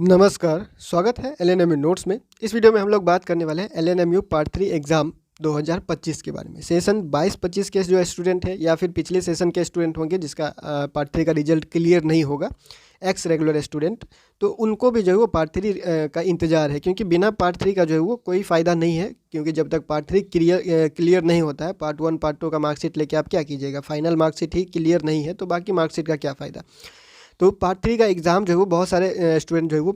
नमस्कार, स्वागत है एलएनएमयू नोट्स में। इस वीडियो में हम लोग बात करने वाले हैं एलएनएमयू पार्ट 3 एग्ज़ाम 2025 के बारे में। सेशन 22-25 के जो स्टूडेंट है या फिर पिछले सेशन के स्टूडेंट होंगे जिसका पार्ट 3 का रिजल्ट क्लियर नहीं होगा, एक्स रेगुलर स्टूडेंट, तो उनको भी जो है वो पार्ट 3 का इंतज़ार है, क्योंकि बिना पार्ट 3 का जो है वो कोई फ़ायदा नहीं है। क्योंकि जब तक पार्ट 3 क्लियर नहीं होता है, पार्ट 1 पार्ट 2 का मार्कशीट लेके आप क्या कीजिएगा। फाइनल मार्कशीट ही क्लियर नहीं है तो बाकी मार्कशीट का क्या फ़ायदा। तो पार्ट 3 का एग्ज़ाम जो है वो बहुत सारे स्टूडेंट जो है वो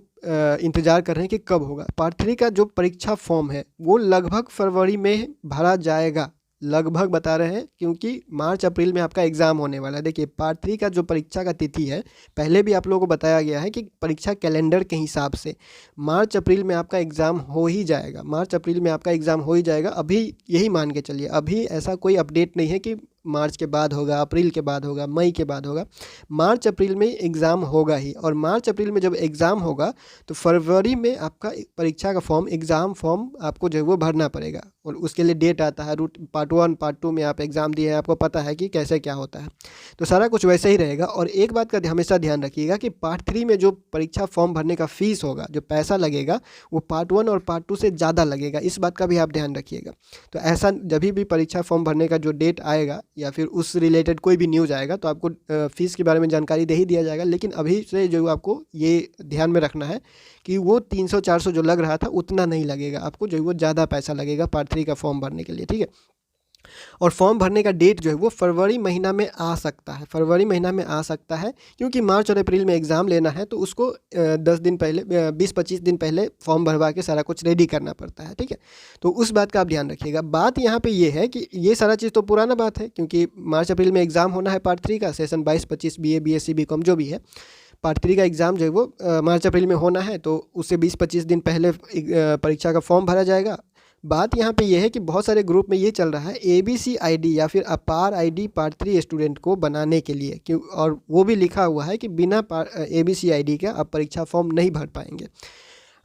इंतज़ार कर रहे हैं कि कब होगा। पार्ट 3 का जो परीक्षा फॉर्म है वो लगभग फरवरी में भरा जाएगा, लगभग बता रहे हैं, क्योंकि मार्च अप्रैल में आपका एग्ज़ाम होने वाला है। देखिए, पार्ट 3 का जो परीक्षा का तिथि है, पहले भी आप लोगों को बताया गया है कि परीक्षा कैलेंडर के हिसाब से मार्च अप्रैल में आपका एग्ज़ाम हो ही जाएगा। मार्च अप्रैल में आपका एग्ज़ाम हो ही जाएगा। अभी यही मान के चलिए, अभी ऐसा कोई अपडेट नहीं है कि मार्च के बाद होगा, अप्रैल के बाद होगा, मई के बाद होगा। मार्च अप्रैल में एग्ज़ाम होगा ही, और मार्च अप्रैल में जब एग्ज़ाम होगा तो फरवरी में आपका परीक्षा का फॉर्म, एग्ज़ाम फॉर्म आपको जो है वो भरना पड़ेगा, और उसके लिए डेट आता है। रूट पार्ट 1 पार्ट 2 में आप एग्ज़ाम दिए हैं, आपको पता है कि कैसे क्या होता है, तो सारा कुछ वैसे ही रहेगा। और एक बात का हमेशा ध्यान रखिएगा कि पार्ट 3 में जो परीक्षा फॉर्म भरने का फ़ीस होगा, जो पैसा लगेगा, वो पार्ट 1 और पार्ट 2 से ज़्यादा लगेगा। इस बात का भी आप ध्यान रखिएगा। तो ऐसा जब भी परीक्षा फॉर्म भरने का जो डेट आएगा या फिर उस रिलेटेड कोई भी न्यूज़ आएगा तो आपको फ़ीस के बारे में जानकारी दे ही दिया जाएगा। लेकिन अभी से जो आपको ये ध्यान में रखना है कि वो 300-400 जो लग रहा था उतना नहीं लगेगा, आपको जो है वो ज़्यादा पैसा लगेगा पार्ट 3 का फॉर्म भरने के लिए, ठीक है। और फॉर्म भरने का डेट जो है वो फरवरी महीना में आ सकता है, फरवरी महीना में आ सकता है, क्योंकि मार्च और अप्रैल में एग्ज़ाम लेना है तो उसको 10 दिन पहले, 20-25 दिन पहले फॉर्म भरवा के सारा कुछ रेडी करना पड़ता है, ठीक है। तो उस बात का आप ध्यान रखिएगा। बात यहाँ पे ये है कि ये सारा चीज़ तो पुराना बात है, क्योंकि मार्च अप्रैल में एग्ज़ाम होना है पार्ट 3 का, सेशन 22-25 BA BSc BCom जो भी है। पार्ट 3 का एग्ज़ाम जो है वो मार्च अप्रैल में होना है, तो उससे 20-25 दिन पहले परीक्षा का फॉर्म भरा जाएगा। बात यहाँ पे ये है कि बहुत सारे ग्रुप में ये चल रहा है ABC ID या फिर अपार ID पार्ट 3 स्टूडेंट को बनाने के लिए, क्यों, और वो भी लिखा हुआ है कि बिना ABC ID का आप परीक्षा फॉर्म नहीं भर पाएंगे।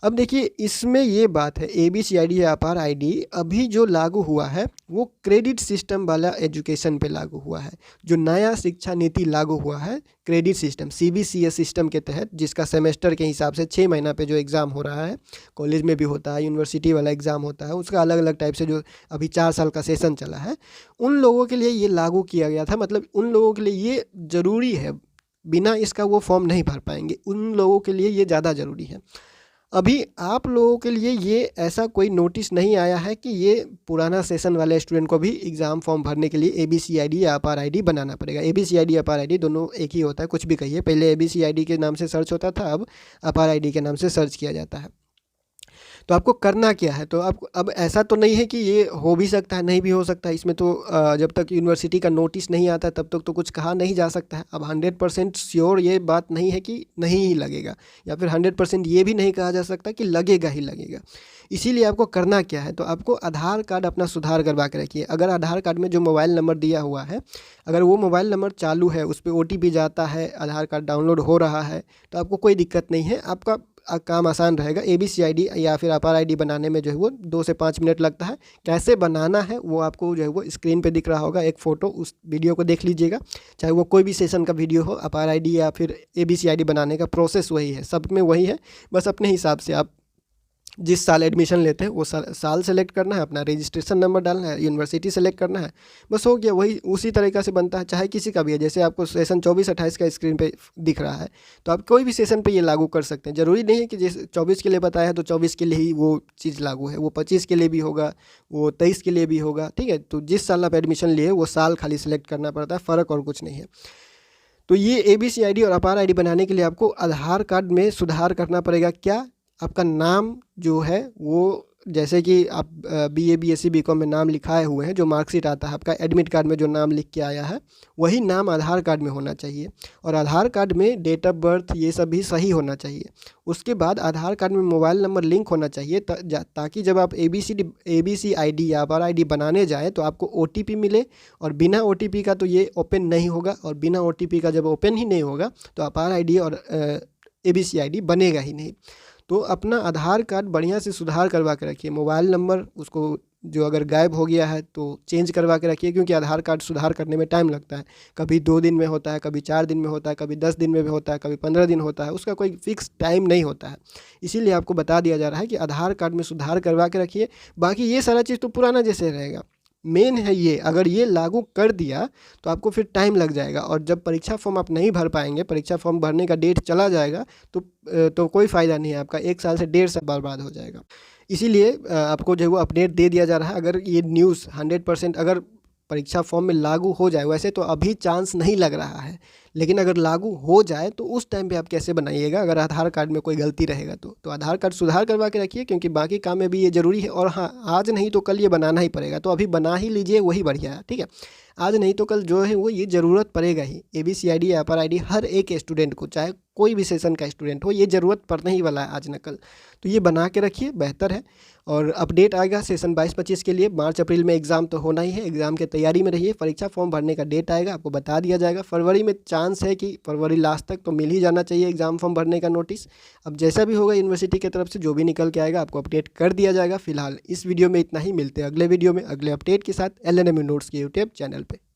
अब देखिए, इसमें ये बात है, ABC ID या अपार ID अभी जो लागू हुआ है वो क्रेडिट सिस्टम वाला एजुकेशन पे लागू हुआ है। जो नया शिक्षा नीति लागू हुआ है, क्रेडिट सिस्टम CBCS सिस्टम के तहत, जिसका सेमेस्टर के हिसाब से 6 महीना पे जो एग्ज़ाम हो रहा है, कॉलेज में भी होता है, यूनिवर्सिटी वाला एग्ज़ाम होता है, उसका अलग अलग टाइप से जो अभी 4 साल का सेशन चला है, उन लोगों के लिए ये लागू किया गया था। मतलब उन लोगों के लिए ये ज़रूरी है, बिना इसका वो फॉर्म नहीं भर पाएंगे, उन लोगों के लिए ये ज़्यादा ज़रूरी है। अभी आप लोगों के लिए ये ऐसा कोई नोटिस नहीं आया है कि ये पुराना सेशन वाले स्टूडेंट को भी एग्ज़ाम फॉर्म भरने के लिए ABC ID या अपार ID बनाना पड़ेगा। ABC ID अपार ID दोनों एक ही होता है, कुछ भी कहिए। पहले ABC ID के नाम से सर्च होता था, अब अपार ID के नाम से सर्च किया जाता है। तो आपको करना क्या है, तो आप, अब ऐसा तो नहीं है कि ये हो भी सकता है, नहीं भी हो सकता है। इसमें तो जब तक यूनिवर्सिटी का नोटिस नहीं आता तब तक तो कुछ कहा नहीं जा सकता है। अब 100% श्योर ये बात नहीं है कि नहीं ही लगेगा, या फिर 100% ये भी नहीं कहा जा सकता कि लगेगा ही लगेगा। इसीलिए आपको करना क्या है, तो आपको आधार कार्ड अपना सुधार करवा के रखिए। अगर आधार कार्ड में जो मोबाइल नंबर दिया हुआ है, अगर वो मोबाइल नंबर चालू है, उस पर OTP जाता है, आधार कार्ड डाउनलोड हो रहा है, तो आपको कोई दिक्कत नहीं है, आपका काम आसान रहेगा। ABC ID या फिर अपार ID बनाने में जो है वो 2 से 5 मिनट लगता है। कैसे बनाना है वो आपको जो है वो स्क्रीन पे दिख रहा होगा, एक फ़ोटो, उस वीडियो को देख लीजिएगा। चाहे वो कोई भी सेशन का वीडियो हो, अपार ID या फिर ABC ID बनाने का प्रोसेस वही है, सब में वही है। बस अपने हिसाब से आप जिस साल एडमिशन लेते हैं वो साल सेलेक्ट करना है, अपना रजिस्ट्रेशन नंबर डालना है, यूनिवर्सिटी सेलेक्ट करना है, बस हो गया। वही उसी तरीक़ा से बनता है, चाहे किसी का भी है। जैसे आपको सेशन 24-28 का स्क्रीन पे दिख रहा है, तो आप कोई भी सेशन पे ये लागू कर सकते हैं। ज़रूरी नहीं है कि जैसे 24 के लिए बताया है तो 24 के लिए ही वो चीज़ लागू है, वो 25 के लिए भी होगा, वो 23 के लिए भी होगा, ठीक है। तो जिस साल आप एडमिशन लिए वो साल खाली सेलेक्ट करना पड़ता है, फ़र्क और कुछ नहीं है। तो ये ABC ID और अपार ID बनाने के लिए आपको आधार कार्ड में सुधार करना पड़ेगा। क्या, आपका नाम जो है वो, जैसे कि आप BA BSc BCom में नाम लिखाए हुए हैं, जो मार्कशीट आता है आपका, एडमिट कार्ड में जो नाम लिख के आया है वही नाम आधार कार्ड में होना चाहिए। और आधार कार्ड में डेट ऑफ बर्थ ये सब भी सही होना चाहिए। उसके बाद आधार कार्ड में मोबाइल नंबर लिंक होना चाहिए, ताकि जब आप ABC ID या अपार ID बनाने जाए तो आपको OTP मिले। और बिना OTP का तो ये ओपन नहीं होगा, और बिना OTP का जब ओपन ही नहीं होगा तो अपार ID और ABC ID बनेगा ही नहीं। तो अपना आधार कार्ड बढ़िया से सुधार करवा के रखिए। मोबाइल नंबर उसको जो अगर गायब हो गया है तो चेंज करवा के रखिए, क्योंकि आधार कार्ड सुधार करने में टाइम लगता है। कभी 2 दिन में होता है, कभी 4 दिन में होता है, कभी 10 दिन में भी होता है, कभी 15 दिन होता है, उसका कोई फिक्स टाइम नहीं होता है। इसीलिए आपको बता दिया जा रहा है कि आधार कार्ड में सुधार करवा के रखिए। बाकी ये सारा चीज़ तो पुराना जैसे रहेगा। मेन है ये, अगर ये लागू कर दिया तो आपको फिर टाइम लग जाएगा, और जब परीक्षा फॉर्म आप नहीं भर पाएंगे, परीक्षा फॉर्म भरने का डेट चला जाएगा तो कोई फ़ायदा नहीं है, आपका 1 साल से 1.5 साल बर्बाद हो जाएगा। इसीलिए आपको जो है वो अपडेट दे दिया जा रहा है। अगर ये न्यूज़ 100% अगर परीक्षा फॉर्म में लागू हो जाए, वैसे तो अभी चांस नहीं लग रहा है, लेकिन अगर लागू हो जाए तो उस टाइम पे आप कैसे बनाइएगा अगर आधार कार्ड में कोई गलती रहेगा तो आधार कार्ड सुधार करवा के रखिए, क्योंकि बाकी काम में भी ये ज़रूरी है। और हाँ, आज नहीं तो कल ये बनाना ही पड़ेगा, तो अभी बना ही लीजिए, वही बढ़िया है, ठीक है। आज नहीं तो कल जो है वो ये ज़रूरत पड़ेगा ही। ABCID या अपर ID हर एक स्टूडेंट को, चाहे कोई भी सेशन का स्टूडेंट हो, ये ज़रूरत पड़ने ही वाला है आज न कल। तो ये बना के रखिए, बेहतर है। और अपडेट आएगा सेशन 22-25 के लिए। मार्च अप्रैल में एग्ज़ाम तो होना ही है, एग्ज़ाम के तैयारी में रहिए। परीक्षा फॉर्म भरने का डेट आएगा, आपको बता दिया जाएगा। फरवरी में चांस है कि फरवरी लास्ट तक तो मिल ही जाना चाहिए एग्ज़ाम फॉर्म भरने का नोटिस। अब जैसा भी होगा यूनिवर्सिटी की तरफ से जो भी निकल के आएगा आपको अपडेट कर दिया जाएगा। फिलहाल इस वीडियो में इतना ही, मिलते हैं अगले वीडियो में अगले अपडेट के साथ LNMU नोट्स के यूट्यूब चैनल पर।